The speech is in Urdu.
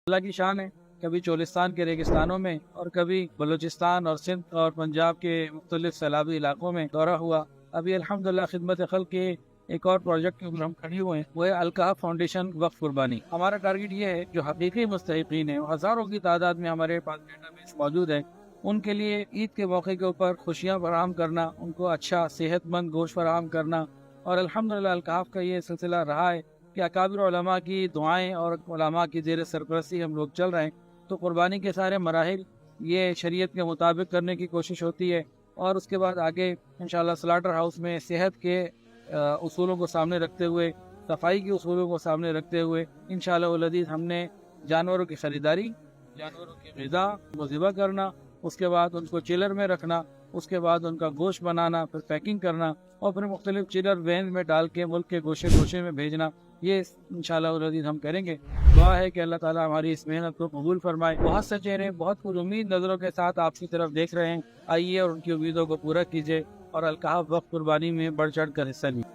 اللہ کی شان ہے، کبھی چولستان کے ریگستانوں میں اور کبھی بلوچستان اور سندھ اور پنجاب کے مختلف سیلابی علاقوں میں دورہ ہوا۔ ابھی الحمدللہ خدمت خلق کے ایک اور پروجیکٹ کے اوپر ہم کھڑے ہوئے ہیں، وہ ہے الکحف فاؤنڈیشن وقف قربانی۔ ہمارا ٹارگیٹ یہ ہے جو حقیقی مستحقین ہیں، ہزاروں کی تعداد میں ہمارے پاس ڈیٹا بیس موجود ہے، ان کے لیے عید کے موقع کے اوپر خوشیاں فراہم کرنا، ان کو اچھا صحت مند گوشت فراہم کرنا، اور الحمدللہ الکحف کا یہ سلسلہ رہا ہے کہ اکابر علماء کی دعائیں اور علماء کی زیر سرپرستی ہم لوگ چل رہے ہیں، تو قربانی کے سارے مراحل یہ شریعت کے مطابق کرنے کی کوشش ہوتی ہے، اور اس کے بعد آگے انشاءاللہ سلاٹر ہاؤس میں صحت کے اصولوں کو سامنے رکھتے ہوئے، صفائی کے اصولوں کو سامنے رکھتے ہوئے انشاءاللہ العزیز ہم نے جانوروں کی خریداری، جانوروں کی غذا کو ذبح کرنا، اس کے بعد ان کو چلر میں رکھنا، اس کے بعد ان کا گوشت بنانا، پھر پیکنگ کرنا، اور پھر مختلف چلر وین میں ڈال کے ملک کے گوشے گوشے میں بھیجنا، یہ انشاءاللہ العزیز ہم کریں گے۔ دعا ہے کہ اللہ تعالیٰ ہماری اس محنت کو قبول فرمائے۔ بہت سے چہرے بہت پر امید نظروں کے ساتھ آپ کی طرف دیکھ رہے ہیں، آئیے اور ان کی امیدوں کو پورا کیجیے اور الکحف وقف قربانی میں بڑھ چڑھ کر حصہ لیجیے۔